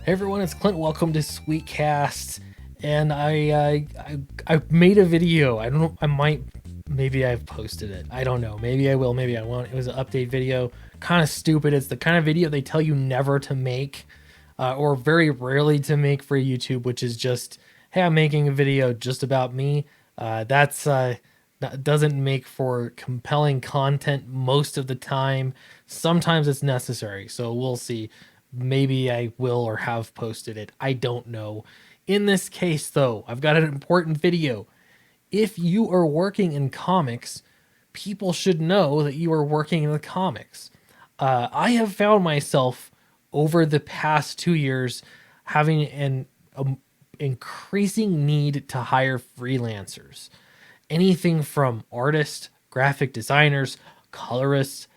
Hey everyone, it's Clint. Welcome to Sweetcast. And I made a video. I don't know. Maybe I've posted it. I don't know. Maybe I will. Maybe I won't. It was an update video. Kind of stupid. It's the kind of video they tell you never to make, or very rarely to make for YouTube, which is just, hey, I'm making a video just about me. That doesn't make for compelling content most of the time. Sometimes it's necessary. So we'll see. Maybe I will or have posted it. I don't know. In this case, though, I've got an important video. If you are working in comics, people should know that you are working in the comics. I have found myself over the past 2 years having an increasing need to hire freelancers. Anything from artists, graphic designers, colorists,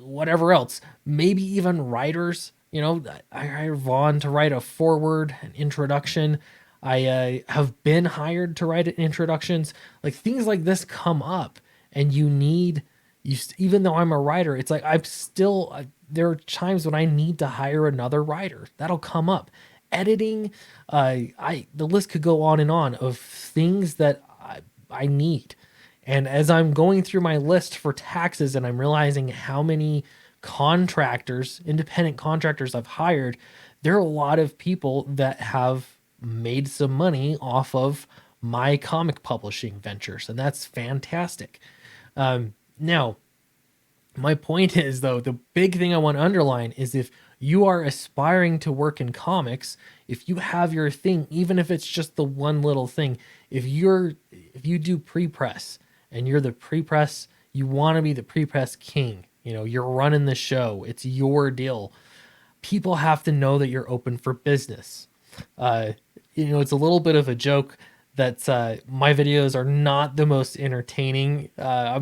whatever else, maybe even writers. You know, I hired Vaughn to write a foreword, an introduction. I have been hired to write introductions. Like things like this come up, and you need you. Even though I'm a writer, it's like I'm still. There are times when I need to hire another writer. That'll come up. Editing, the list could go on and on of things that I need. And as I'm going through my list for taxes and I'm realizing how many contractors, independent contractors I've hired, there are a lot of people that have made some money off of my comic publishing ventures. And that's fantastic. Now, my point is, though, the big thing I want to underline is if you are aspiring to work in comics, if you have your thing, even if it's just the one little thing, if you do pre-press and you're the pre-press, you want to be the pre-press king. You know, you're running the show. It's your deal. People have to know that you're open for business. It's a little bit of a joke that my videos are not the most entertaining. No,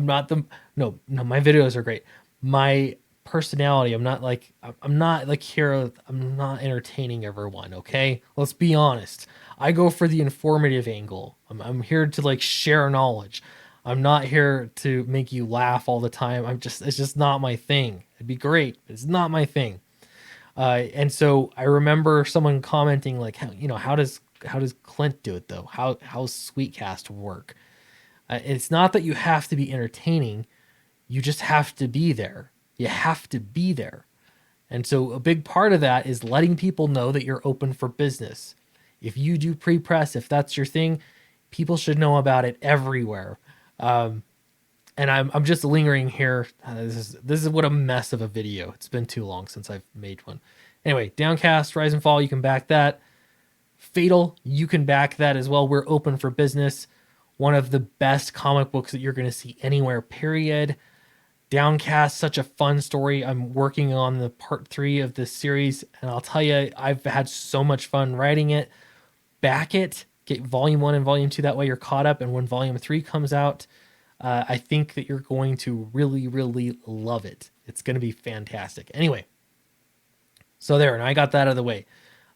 my videos are great. My personality, I'm not like here. I'm not entertaining everyone. Okay, let's be honest. I go for the informative angle. I'm here to like share knowledge. I'm not here to make you laugh all the time. It's just not my thing. It'd be great, but it's not my thing. And so I remember someone commenting like, how does Clint do it though? How's Sweetcast work? It's not that you have to be entertaining. You just have to be there. You have to be there. And so a big part of that is letting people know that you're open for business. If you do pre-press, if that's your thing, people should know about it everywhere. And I'm just lingering here. This is what a mess of a video. It's been too long since I've made one. Anyway, Downcast, Rise and Fall, you can back that. Fatal, you can back that as well. We're open for business. One of the best comic books that you're going to see anywhere, period. Downcast, such a fun story. I'm working on the part 3 of this series, and I'll tell you, I've had so much fun writing it. Back it, get volume 1 and volume 2. That way you're caught up, and when volume 3 comes out, I think that you're going to really, really love it. It's going to be fantastic. Anyway, so there, and I got that out of the way.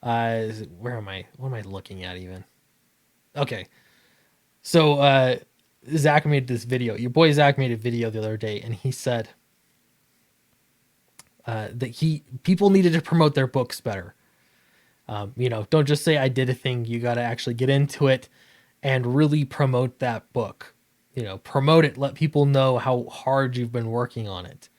Where am I? What am I looking at even? Okay. So Zach made this video. Your boy Zach made a video the other day, and he said that people needed to promote their books better. Don't just say I did a thing. You got to actually get into it and really promote that book. Promote it. Let people know how hard you've been working on it.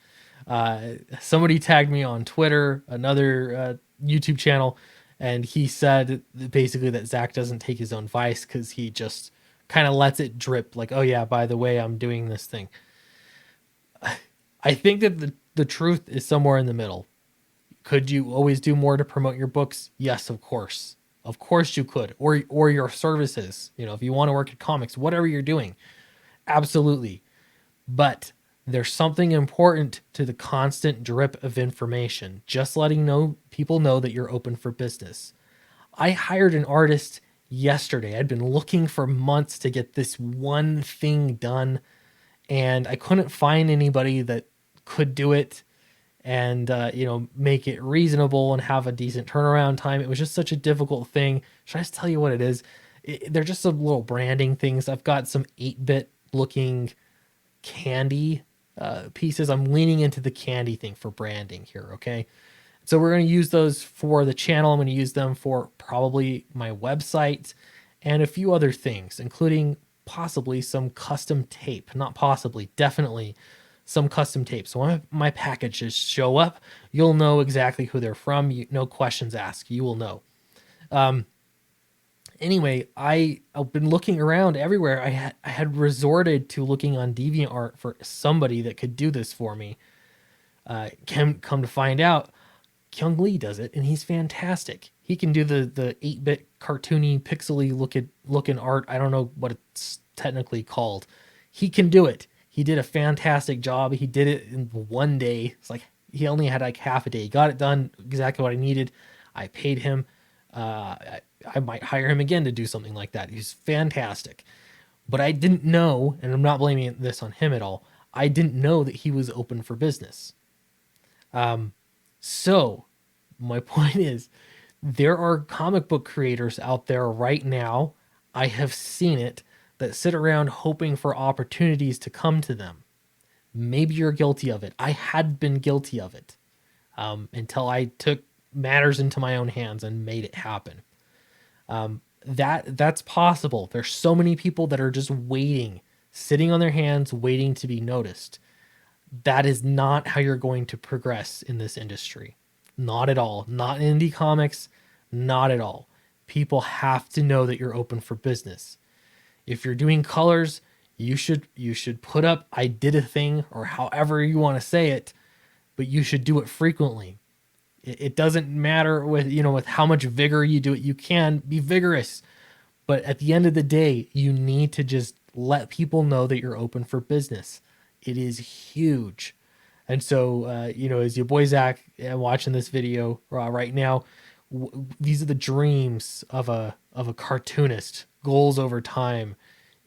Somebody tagged me on Twitter, another YouTube channel, and he said basically that Zach doesn't take his own advice because he just kind of lets it drip like, oh yeah, by the way, I'm doing this thing. I think that the truth is somewhere in the middle. Could you always do more to promote your books? Yes, of course. Of course you could. Or your services. If you want to work at comics, whatever you're doing. Absolutely. But there's something important to the constant drip of information. Just letting people know that you're open for business. I hired an artist yesterday. I'd been looking for months to get this one thing done, and I couldn't find anybody that could do it and make it reasonable and have a decent turnaround time. It was just such a difficult thing. Should I just tell you what it is? They're just some little branding things. I've got some 8-bit looking candy pieces. I'm leaning into the candy thing for branding here, okay? So we're going to use those for the channel. I'm going to use them for probably my website and a few other things, including possibly some custom tape. Not possibly, definitely some custom tape. So when my packages show up, you'll know exactly who they're from. No questions asked. You will know. Anyway, I've been looking around everywhere. I had resorted to looking on DeviantArt for somebody that could do this for me. Come to find out, Kyung Lee does it, and he's fantastic. He can do the 8-bit cartoony, pixely looking art. I don't know what it's technically called. He can do it. He did a fantastic job. He did it in one day. It's like he only had like half a day. He got it done exactly what I needed. I paid him. I might hire him again to do something like that. He's fantastic. But I didn't know, and I'm not blaming this on him at all, I didn't know that he was open for business. So my point is, there are comic book creators out there right now, I have seen it, that sit around hoping for opportunities to come to them. Maybe you're guilty of it. I had been guilty of it until I took matters into my own hands and made it happen. That's possible. There's so many people that are just waiting, sitting on their hands, waiting to be noticed. That is not how you're going to progress in this industry. Not at all. Not in indie comics. Not at all. People have to know that you're open for business. If you're doing colors, you should put up I did a thing, or however you want to say it, but you should do it frequently. It doesn't matter with how much vigor you do it. You can be vigorous, but at the end of the day, you need to just let people know that you're open for business. It is huge. And so, as your boy Zach watching this video right now, these are the dreams of a cartoonist. Goals over time.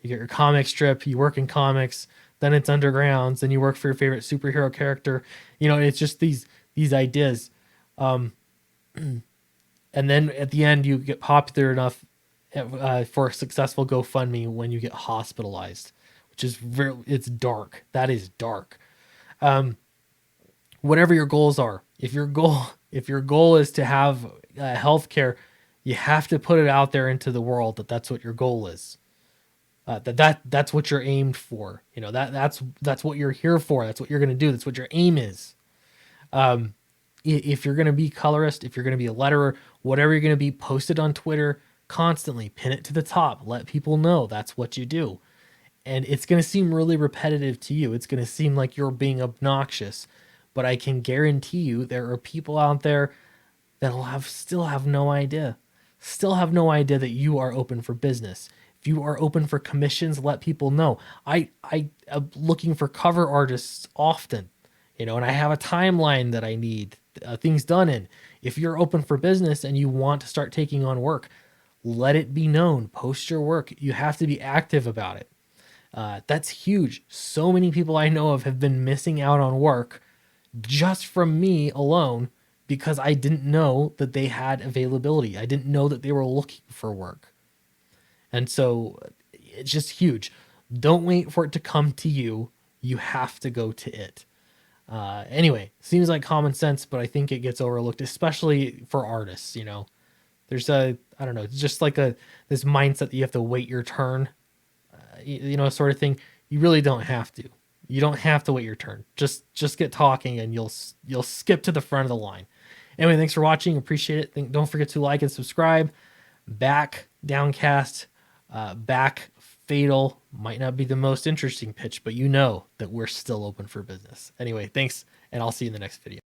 You get your comic strip, you work in comics, then it's undergrounds, then you work for your favorite superhero character. It's just these ideas. And then at the end, you get popular enough for a successful GoFundMe when you get hospitalized, which is it's dark. That is dark. Whatever your goals are, if your goal is to have healthcare, you have to put it out there into the world that's what your goal is. That's what you're aimed for. That's what you're here for. That's what you're going to do. That's what your aim is. If you're going to be colorist, if you're going to be a letterer, whatever you're going to be, post it on Twitter constantly, pin it to the top, let people know that's what you do. And it's going to seem really repetitive to you. It's going to seem like you're being obnoxious, but I can guarantee you there are people out there that'll still have no idea that you are open for business. If you are open for commissions, let people know. I am looking for cover artists often, and I have a timeline that I need things done in. If you're open for business and you want to start taking on work, let it be known. Post your work. You have to be active about it. That's huge. So many people I know of have been missing out on work just from me alone because I didn't know that they had availability. I didn't know that they were looking for work. And so it's just huge. Don't wait for it to come to you. You have to go to it. Anyway, seems like common sense, but I think it gets overlooked, especially for artists. There's I don't know, it's just like this mindset that you have to wait your turn, sort of thing. You really don't have to. You don't have to wait your turn. Just get talking and you'll skip to the front of the line. Anyway, thanks for watching. Appreciate it. Don't forget to like and subscribe. Back Downcast, back Fatal might not be the most interesting pitch, but that we're still open for business. Anyway, thanks, and I'll see you in the next video.